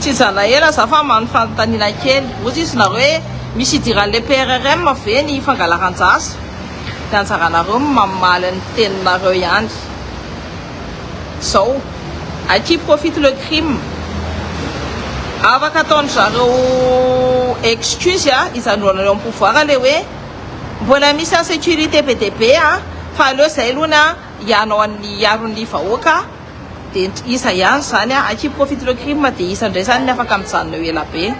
Tsizana ela zafa manfantanina kely ozy izy nareo hoe misy idiran'le PRRM ve ny fangalaran-jasa dia anjaranareo mamaly ny teninareo ihany zao à qui profite le crime afaka ataony zareo excuse izandroanareo amin'ny pouvoir le hoe mbola misy insécurité PDB fa aleo zay aloha ianao amin'ny aron'ny vahoaka dia isa ihany zany à qui profite le crime dia isa indray zany ny afaka mijanona eo ela be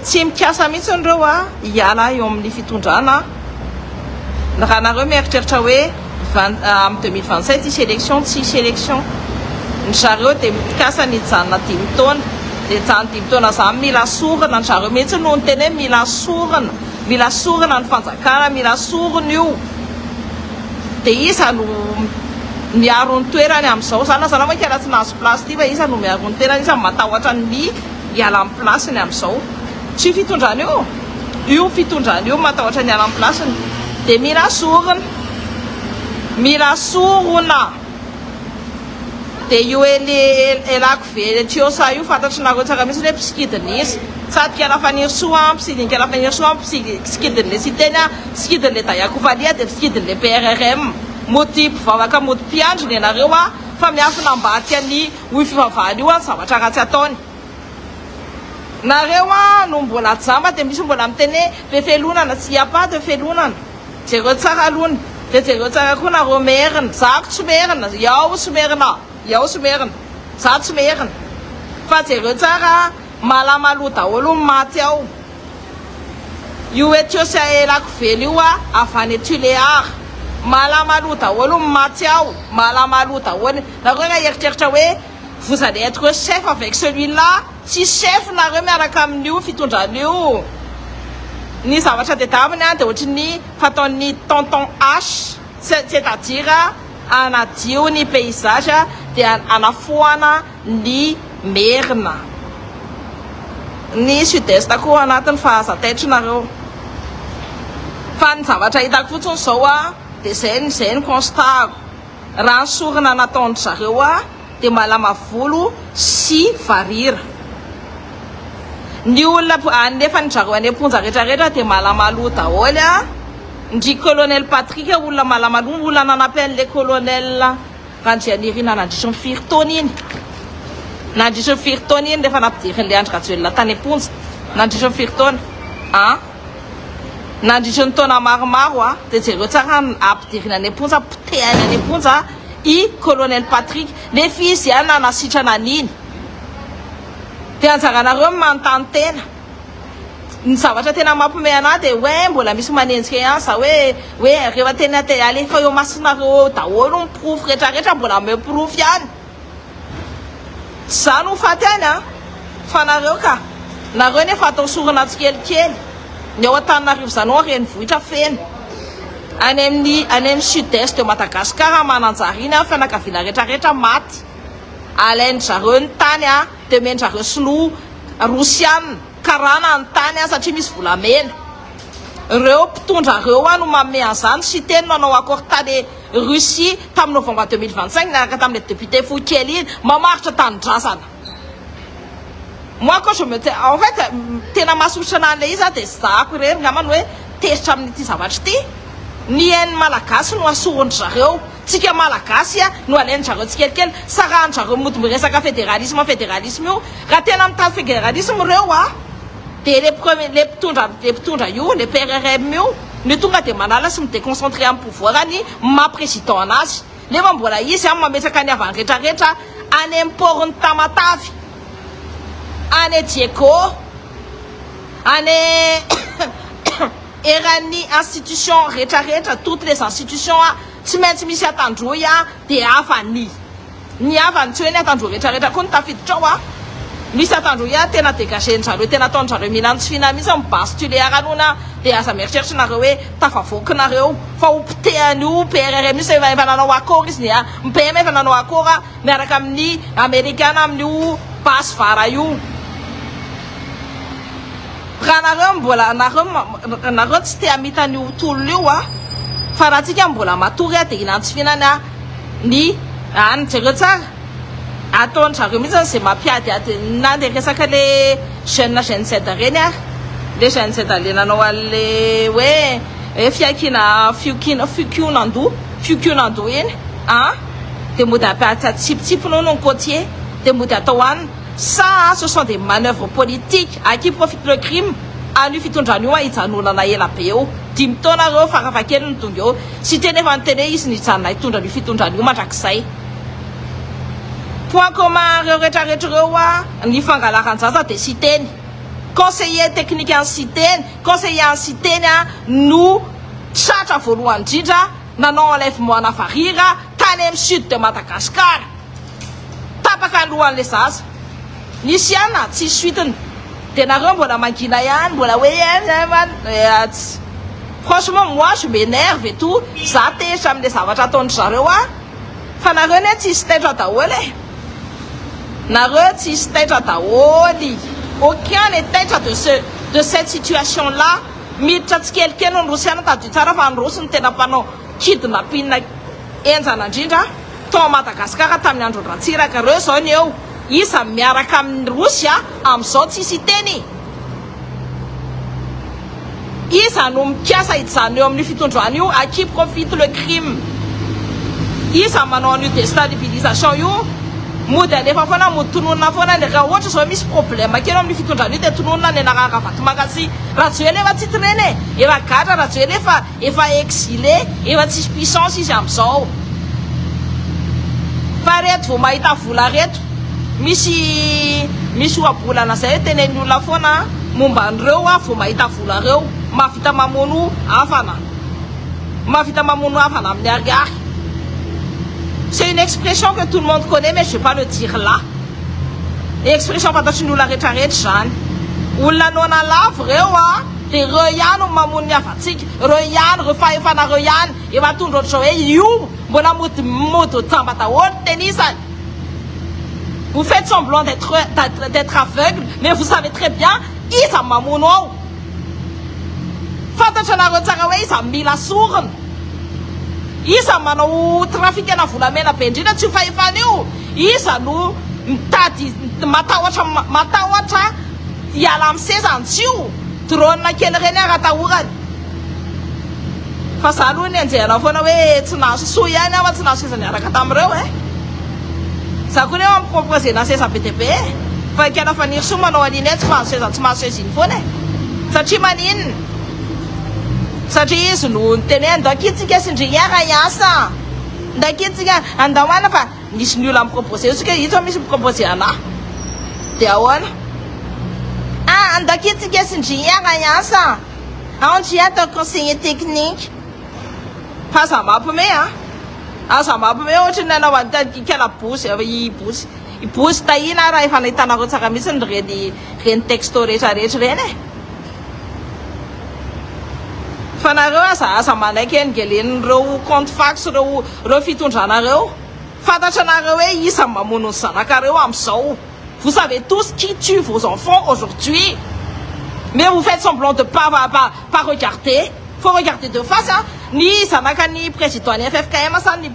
tsy mikasa mihitsy ireo hiala eo amin'ny fitondrana raha nareo mieritreritra hoe amin'ny 2027 isy élection tsy isy élection ny zareo dia mikasa ny hijanona 10 taona dia hijanona 10 taona zany mila sorana ny zareo mihitsy no ny teny hoe mila sorana ny fanjakana mila sorona io dia isa no miaro ny toerany amin'izao zany zana hoe kala tsy nahazo place ty fa isa no miaro ny toerany isa matahotra ny hiala amin'ny placeny amin'izao tsy fitondrana io fitondrana io matahotra ny hiala amin'ny placeny dia mila sorona dia io elako ve tiosa io fantatry nareo tsara mihitsy hoe pisikidiny izy sady kala faniry soa pisidiny kala faniry soa pisikidin'le sy teny pisikidin'le Dayakovalia dia pisikidin'le PRRM mody mpivavaka mody mpiandriny ianareo fa miafina ambaty any hoy fivavahany io zavatra ratsy ataony nareo no mbola jamba dia misy mbola miteny hoe felonana tsy apa de felonana jereo tsara alony dia jereo tsara koa nareo merina zako tsy merina iaho tsy merina za tsy merina fa jereo tsara malamalo daholo maty ao io hoe tiosa elako velo io avy any Tuléar malamalo daholo maty ao malamalo daholo nareo eritreritra hoe vous allez être chef avec celui-là tsy chef nareo miaraka amin'io fitondran'io ny zavatra tedaviny dia ohatry ny fataon'ny tonton H c'est-à-dire anadio ny paysage dia anafoana ny merina ny sud-est koa anatin'ny fahazataitrinareo fa ny zavatra hitako fotsiny zao dia zay ny constatako raha ny sorona nataony zareo dia malama volo sy varira ny olona anefa ny zareo any amponja rehetrarehetra dia malamalo daholo ndry colonel Patrick olona malamalo olona nanapel'le colonel Randrianirina nandritry ny firy taona iny rehefa nampidirin'le Andry Rajoelina tany amponja nandritry ny firy taona nandritry ny taona maromaro dia jereo tsara ampidirina any amponja potehany any amponja i colonel Patrick nefa izy nanasitrana an'iny dia anjaranareo manontany tena ny zavatra tena mampime anahy dia hoe mbola misy manenjika ihany za hoe rehefa tena alefa eo masinareo daholo ny proof rehetrarehetra mbola me proof ihany za no faty any fa nareo nefa atao sorona tsikelikely ny ao an-taninarivo zany ao renivohitra feno any amin'ny sud-est de Madagascar mananjara iny fianakaviana rehetrarehetra maty alainy zareo ny tany dia meny zareo sinoa rosiana karana ny tany satria misy volamena ireo mpitondra reo no manome an'izany sy teny nanao accord tany Russie tamin'ny novembre 2025 niaraka tamin'le député Foukely iny mamaritra tany-drazana moi quand je me dis en fait tena masotra an'le izy dia zako irery ngamany hoe tezitra amin'ity zavatra ity ny hainy malagasy no asorony zareo tsika malagasy no alainy zareo tsikelikely sarahany zareo mody miresaka fédéralisme io raha tena mitady fédéralisme ireo dia le mpitondra io le PRRM io ny tonga dia manala sy midéconcentré amin'ny pouvoir ny ma-président anazy nefa mbola izy mametraka ny avany rehetrarehetra any imporiny Tamatavy any Diego any erany institution rehetrarehetra toutes les institutions tsy maintsy misy atandroy dia avany ny avany tsy hoe ny atandroy rehetrarehetra koa ny tafiditra ao misy atandroy tena dégageny zareo tena ataony zareo mila nitsifina mihitsy mibasy Tuléar anona dia aza mieritreritra nareo hoe tafavoakinareo fa hopitehany io PRRM io efa nanao accord izy ny PM efa nanao accord miaraka amin'ny amerikana amin'io basy vara io raha nareo tsy te hamitan'io tolona io fa raha tsika mbola matory dia inantsifinany ny jereo tsara ataony zareo mihitsy zay mampiady ady na le resaka le chaîne Z reny a le chaîne Z le nanao an'le hoe fiakina fiokionando iny de mody ampiasa tsipitsipinao no côtier de mody atao anina ça ce sont des manœuvres politiques à qui profite le crime an'io fitondrana io hijanonana ela be eo 5 taona reo farafakely ny tonga eo sy teny efa nyteny hoe izy nijanona hitondra io fitondrana io mandrakizay point commun reo rehetrarehetra reo ny fangalaran-jaza de sy teny conseiller technique any sy teny conseiller any sy teny no tratra voalohany indrindra nanao enlèvement ana varira tany amin'ny sud de Madagascar tapaka ny lohan'le zaza nisy ana tsy suitiny de nareo mbola mangina ihany mbola hoe franchement moi je m'énerve et tout za tehitra amin'le zavatra ataon'ny zareo fa nareo ne tsisy taitra daholy nareo tsisy taitra daholy aucun n'est taitra de cette situation là miditra tsikelikely ny rosiana tadio tsara fa ny rosy ny tena mpanao kidnapping enjana indrindra tao Madagasikara tamin'ny andro ratsiraka reo zao ny eo isa miaraka amin'ny Rosia amin'izao tsisy teny isa no mikiasa hijanona eo amin'ny fitondrana io à qui profite le crime isa manao an'io déstabilisation io mody alefa foana mody tononona foana ny raha ohatra zao misy problème kely amin'ny fitondrana io de tononona ny anarara vatomanga sy raha jo ele efa tsy tireny efa gadra raha jo ele efa exilé efa tsisy puissance izy amin'izao fa reto vao mahita vola reto misy oabolana zay hoe tenen'ny olona foana momba an'ireo vao mahita vola reo mahavita mamono havana amin'ny ariary. C'est une expression que tout le monde connaît mais je vais pas le dire là. Expression fantatry ny olona rehetrarehetra zany olona nona lavo reo de reo ihany mamono ny avatsika reo ihany reo fahefana reo ihany efa tondra ohatr'izao hoe io mbola mody jamba daholo tenisany. Vous faites semblant d'être aveugle, mais vous savez très bien, iza mamono ao. Fantatra nareo tsara hoe iza mila sorona. Iza manao trafic ana volamena be indrindra tsy fahefana io. Iza no mitady matahotra hiala amin'ny seza antsio. Drone kely reny aratahorany. Fa za aloha ny anjehana foana hoe tsy nahazo soa ihany aho tsy nahazo seza niaraka tamin'ireo za koa eo amicomposé na seza be be fa ikana faniry soa manao an'iny tsy mahazo seza tsy mahazo seza iny foana satria maninona satria izy no nyteny hoe andakitsika sindriara iasa ndakitsika andahoana fa nisy ny olona amicomposé io tsika ito misy micomposé anahy de ahoana andakitsika sindriara iasa aondry atao conseiller technique fa za mampime za mampime ohatra nanao an'ikala bosy ibosy tahina raha efa nahitanareo tsara mihitsy ny reny texto rehetrarehetra reny fa nareo aza manaiky engeleny reo compte fax reo fitondranareo fantatra nareo hoe isa mamono ny zanakareo amin'izao. Vous savez tous qui tue vos enfants aujourd'hui. Mais vous faites semblant de pas regarder. Faut regarder de face. Ni zanakany président ny FFKM sa ny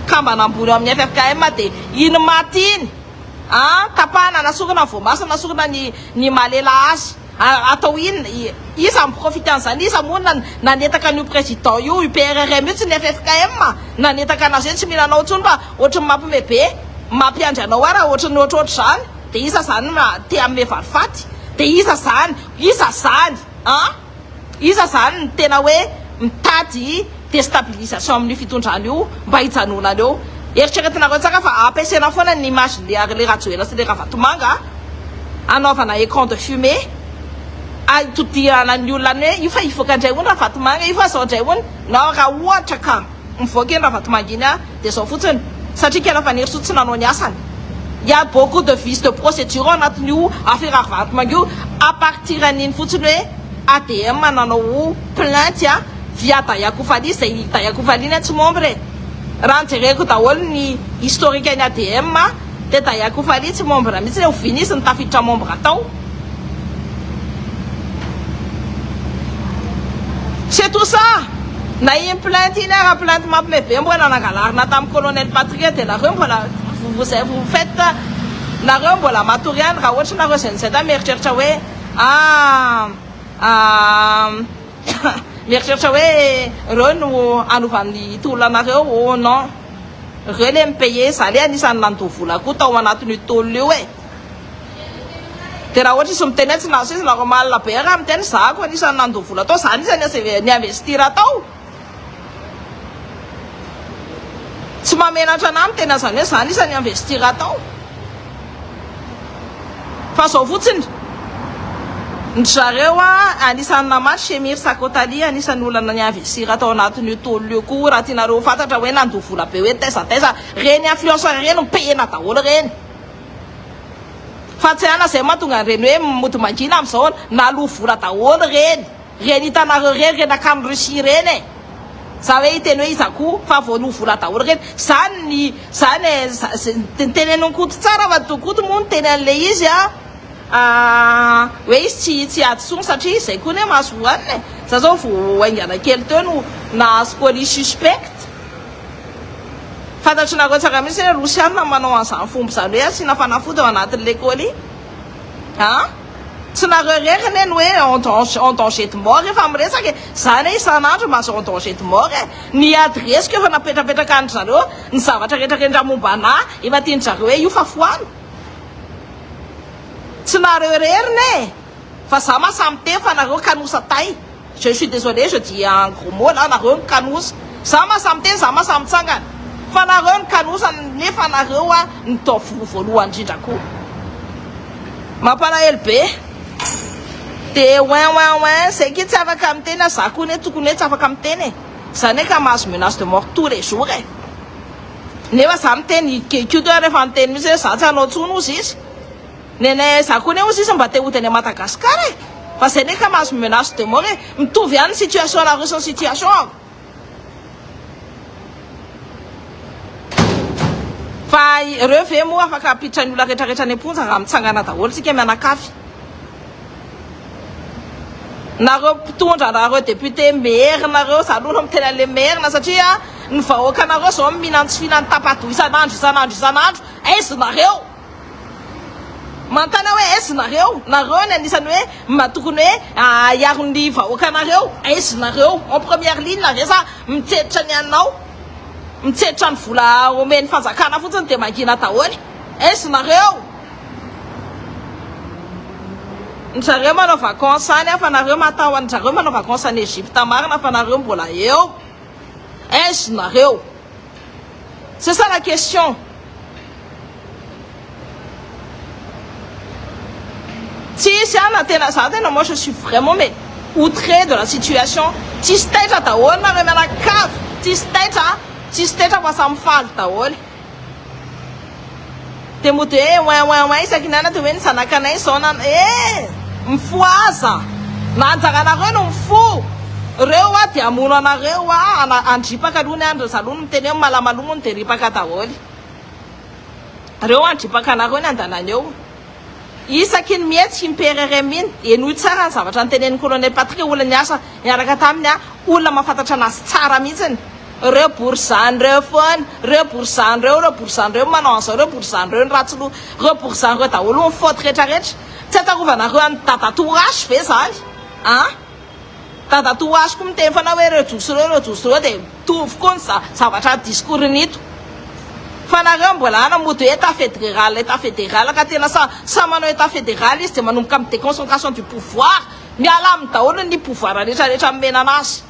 kambana ambony amin'ny FFKM de iny matiny tapana nasorana voamasina nasorana ny malela azy atao iny isa miprofite an'izany isa moa nanetaka ny président io UPRRM mihitsy ny FFKM nanetaka anazy hoe tsy mila anao ntsony fa ohatra ny mampime be mampiandry anao raha ohatra ny ohatrohatra zany de isa zany te amin'ny varifaty de isa zany ny tena hoe mitady déstabilisation amin'ny fitondrana io mba hijanonana eo. Eritreretinareo tsara fa ampiasaina foana ny image le rajoela sy le ravatomanga anaovana écran de fumée atodirana ny olona ny hoe io fa ivoaka indray hono ravatomanga io fa zao indray hono na raha ohatra ka mivoaka iny ravatomanga iny de zao fotsiny satria kela faniry so tsy nanao ny asany. Il y a beaucoup de vices de procédure anatin'io affaire ravatomanga io à partir an'iny fotsiny hoe ADM nanao plainte via Dayakofali zay Dayakofali tsy membre raha jereko daholo ny historique ny ADM de Dayakofali tsy membre mihitsy le ovinisy ny tafiditra membre atao. C'est tout ça. Na iny plainte iny raha plainte mampime be mbola nangalarina tamin'ny colonel Patrick de nareo mbola vous faites nareo mbola matory ihany raha ohatra nareo zay ta mieritreritra hoe mieritreritra hoe reo no anovan'ny tolonanareo. Oh non, reo le mipaye za le anisany nandoha vola koa tao anatin'io tolona io e. De raha ohatra izy miteny tsy naso izy nareo malina be raha miteny za koa anisany nandoha vola tao, za anisany niinvestira tao. Tsy mamenatra anahy miteny azany hoe za anisany investira tao. Fa zao fotsiny ny zareo anisany namatry Semir Sakotali, anisany olana niinvestira tao anatin'io tolona io koa. Raha tianareo fantatra hoe nandoha vola be hoe taiza reny influenceur reny mipena daholo reny. Fa tsy ana zay mahatonga reny hoe mody mangina am'izao naloha vola daholo reny hitanareo reny akamy Russie reny e. Za hoe hiteny hoe iza koa fa voaloha vola daholo reny. Zany teneniko tsara fa tokoto moa ny teny an'le izy hoe izy tsy adytsony satria izay koa ne mahazo hoanina e. Za zao vo aingana kely teo no nahazoko any suspect. Fantatry nareo tsara mihitsy hoe Rosiana manao an'izany fomba zany hoe asina fanafody ao anatin'ny lekôly. Tsy nareo reriny eny hoe en danger de mort efa miresaka e. Zany hoe isan'andro mahazo en danger de mort e. Ny adresiko efa napetrapetraka andry zareo ny zavatra rehetra rendra momba anahy efa tiany zareo hoe io fa foana. Tsy nareo reriny e. Fa za masamy teo fa nareo kanosa tay. Je suis désolé, je dis un gros mot là, nareo ny kanosa. Za masamy teny, za masamy tsangana. Fa nareo ny kanosa nefa nareo ny tao voalohany indrindra koa. Mampalahelo be. De ouin c'est qui tsy afaka miteny za koa ne tokony hoe tsy afaka miteny. Zany hoe ka mahazo menace de mort tous les jours e. Nefa za miteny culture rehefa miteny misy hoe za tsy hanao tsony ozy izy. Nene za koa ne ozy izy mba te hoteny Madagasikara e. Fa zay ne ka mahazo menace de mort e. Mitovy ihany situation nareo sy ny situation ako. Fa reo ve moa afaka apiditra ny olona rehetrarehetra any am-ponja raha mitsangana daholo tsika mianakafy. Nareo mpitondra, nareo député maire nareo zaloana miteny an'le maire na satria ny vahoaka nareo zao mihinan-tsy tapato isan'andro. Aizy nareo mantana hoe aizy nareo ny anisany hoe tokony hoe hiaro-ny vahoaka nareo. Aizy nareo en première ligne nareo sa mitseditra ny anao, mitseditra ny vola omeny fanjakana fotsiny de mangina daholo. Aizy nareo ny zareo manao vacances any fa nareo matahoany zareo manao vacances any Egypte marina fa nareo mbola eo. Aizy nareo. C'est ça la question. Si moi je suis vraiment mais outré de la situation. Tsy staitra daholo nareo mianakavy. Tsy staitra fa samy faly daholo. De mody hoe ouin isaky nana de hoe ny zanakanay zao mifo aza. Nanjara nareo no mifo. Reo de amono anareo andripaka aloha ny andro zaloany miteny hoe malamalomony de ripaka daholo. Reo andripaka anareo ny andalana eo. Isaky ny mihetsy impererem iny enoy tsara ny zavatra nytenen'ny colonel Patrick olona niasa niaraka taminy olona mahafantatra anazy tsara mihitsiny. Reo boursan reo foana, reo boursan reo manao an'izao, reo boursan reo ny ratsy reo boursan reo daholo ny faute rehetrarehetra. Tsy ataovanareo any dadatourage ve zany dadatourage koa miteny fana hoe reo josy reo de tovy koa ny zavatra discours nito. Fa nareo mbola ana mody hoe état fédéral ka tena sa manao état fédéral izy de manomboka amin'ny déconcentration du pouvoir. Miala amin'ny daholo ny pouvoir rehetrarehetra amena anazy.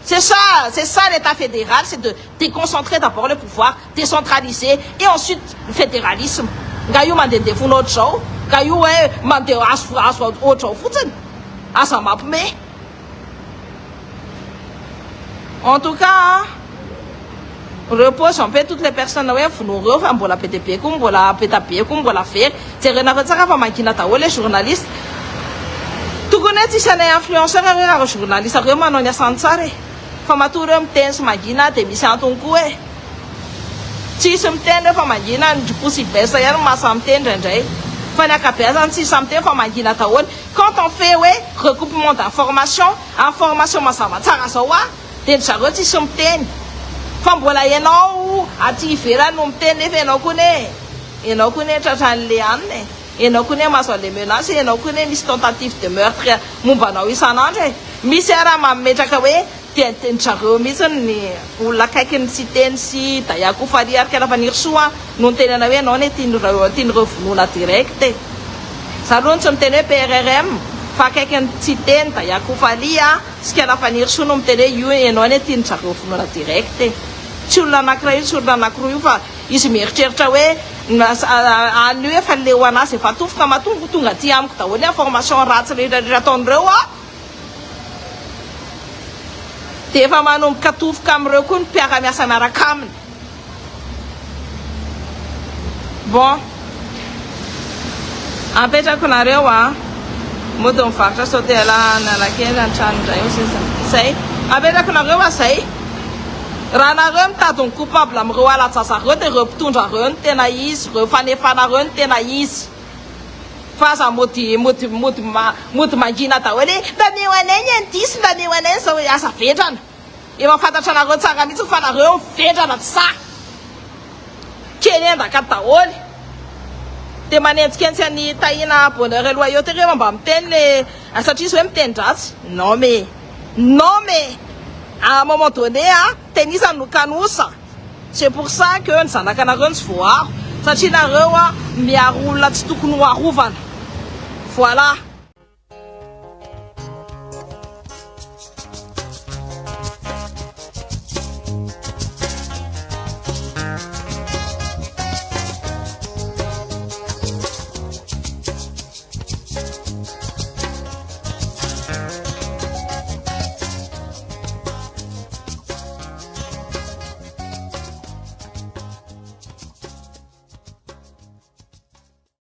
C'est ça l'état fédéral, c'est de déconcentrer d'abord le pouvoir, décentraliser et ensuite le fédéralisme. Nga io mandeha fonao zao, nga io hoe mandeha azo ohatrao fotsiny. Aza mampime. En tout cas, repose un peu toutes les personnes hoe vonoreo fa mbola PDP koa mbola petabe koa mbola very. Jerenareo tsara fa mangina daholo les journalistes. Tokony hoe tsisy anay influenceur raha journaliste reo manao ny asany tsara e. Fa matoa reo miteny sy mangina de misy antony koa e. Tsisy miteny hoe fa mangina ny possible ihany masa miteny indraindray. Fa ny akabeazany tsisy miteny fa mangina daholo. Quand on fait recoupement d'information, information mazava tsara zao de ny zareo tsisy miteny. fa mbola ianao aty ivelany no miteny nefa ianao koa ne tratran'le aniny ianao koa ne mahazo an'le menace ianao koa ne misy tentative de meurtre mombanao isan'andro e misy raha mametraka hoe tiantenitsareo mihitsy ny olona akaikiny tsy teny sy Dayakofaly arika raha fanirysoa no niteny ana hoe anao ne tian'ireo vonoina direct e za aloha tsy miteny hoe PRRM fa akaikiny tsy teny Dayakofaly sika raha fanirysoa no miteny hoe io ianao ne tian'izareo vonoina direct e tsy olona anankiray io tsy olona anankiroa io fa izy mieritreritra hoe any hoe efa le ho anazy efa tofoka matongo tonga aty amiko daholo information ratsy rehetrarehetra ataon'ireo dia efa manomboka tofoka amin'ireo koa ny mpiara-miasa miaraka aminy bon apetrako nareo mody mivarotra sotela analakely antrano indray zay apetrako nareo zay raha nareo mitady ny coupable amin'ireo alatsazareo dia ireo mpitondra reo ny tena izy ireo fanefanareo ny tena izy fa za mody mangina daholo mba meo anay ny diso mba meo anay zao asa vetrana efa fantatra nareo tsara mihitsy fa nareo mivetrana tsa kely endaka daholo dia manenjikensy any tahina bonheur et loyauté reo mba miteny le satria izy hoe miteny dratsy non mais à un moment donné tenisa no kanosa c'est pour ça que ny zanakanareo tsy voaro satria nareo miaro olona tsy tokony ho arovana voilà